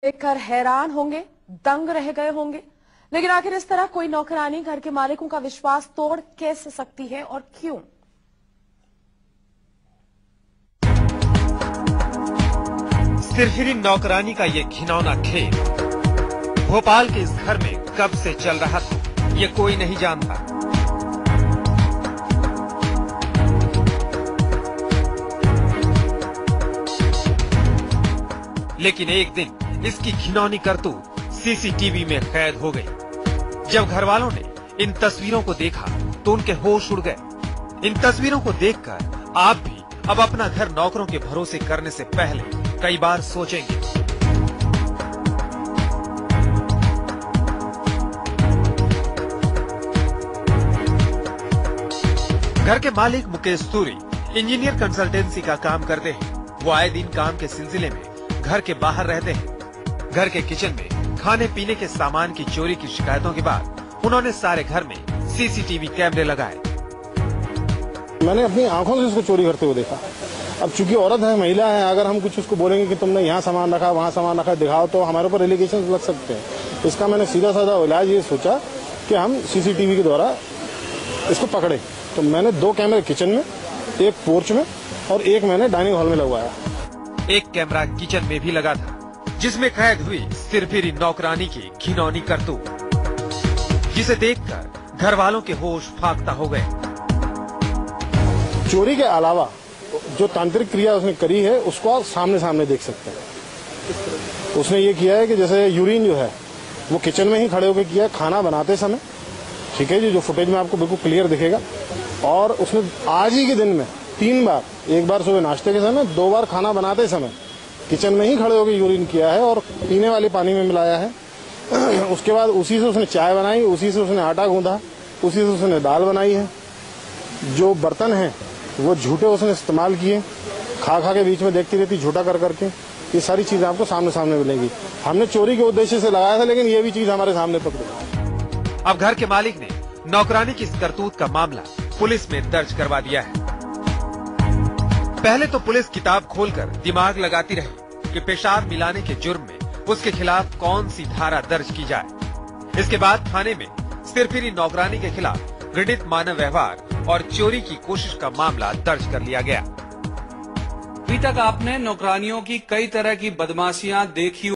देखकर हैरान होंगे, दंग रह गए होंगे। लेकिन आखिर इस तरह कोई नौकरानी घर के मालिकों का विश्वास तोड़ कैसे सकती है और क्यों? सिरफिरी नौकरानी का ये घिनौना खेल भोपाल के इस घर में कब से चल रहा था, ये कोई नहीं जानता। लेकिन एक दिन इसकी घिनौनी करतूत सीसीटीवी में कैद हो गई। जब घरवालों ने इन तस्वीरों को देखा तो उनके होश उड़ गए। इन तस्वीरों को देखकर आप भी अब अपना घर नौकरों के भरोसे करने से पहले कई बार सोचेंगे। घर के मालिक मुकेश सूरी इंजीनियर कंसल्टेंसी का काम करते हैं। वो आए दिन काम के सिलसिले में घर के बाहर रहते हैं। घर के किचन में खाने पीने के सामान की चोरी की शिकायतों के बाद उन्होंने सारे घर में सीसीटीवी कैमरे लगाए। मैंने अपनी आंखों से उसको चोरी करते हुए देखा। अब चूंकि औरत है, महिला है, अगर हम कुछ उसको बोलेंगे कि तुमने यहाँ सामान रखा, वहाँ सामान रखा, दिखाओ, तो हमारे ऊपर एलिगेशन लग सकते हैं। इसका मैंने सीधा साधा इलाज ये सोचा कि हम सीसीटीवी के द्वारा इसको पकड़े। तो मैंने 2 कैमरे किचन में, एक पोर्च में और एक मैंने डाइनिंग हॉल में लगवाया। एक कैमरा किचन में भी लगा था जिसमें कैद हुई सिरफिरी नौकरानी की घिनौनी करतूत, जिसे देखकर घर वालों के होश फाख्ता हो गए। चोरी के अलावा जो तांत्रिक क्रिया उसने करी है उसको आप सामने सामने देख सकते हैं। उसने ये किया है कि जैसे यूरिन जो है वो किचन में ही खड़े होकर किया खाना बनाते समय, ठीक है जी, जो फुटेज में आपको बिल्कुल क्लियर दिखेगा। और उसने आज ही के दिन में 3 बार, एक बार सुबह नाश्ते के समय, 2 बार खाना बनाते समय किचन में ही खड़े होकर यूरिन किया है और पीने वाले पानी में मिलाया है। उसके बाद उसी से उसने चाय बनाई, उसी से उसने आटा गूंधा, उसी से उसने दाल बनाई है। जो बर्तन हैं वो झूठे उसने इस्तेमाल किए, खा के बीच में देखती रहती झूठा कर करके। ये सारी चीजें आपको सामने सामने मिलेंगी। हमने चोरी के उद्देश्य से लगाया था, लेकिन ये भी चीज हमारे सामने पकड़ी। अब घर के मालिक ने नौकरानी की इस करतूत का मामला पुलिस में दर्ज करवा दिया है। पहले तो पुलिस किताब खोलकर दिमाग लगाती रही कि पेशाब मिलाने के जुर्म में उसके खिलाफ कौन सी धारा दर्ज की जाए। इसके बाद थाने में सिरफिरी नौकरानी के खिलाफ घृणित मानव व्यवहार और चोरी की कोशिश का मामला दर्ज कर लिया गया। अभी तक आपने नौकरानियों की कई तरह की बदमाशियां देखी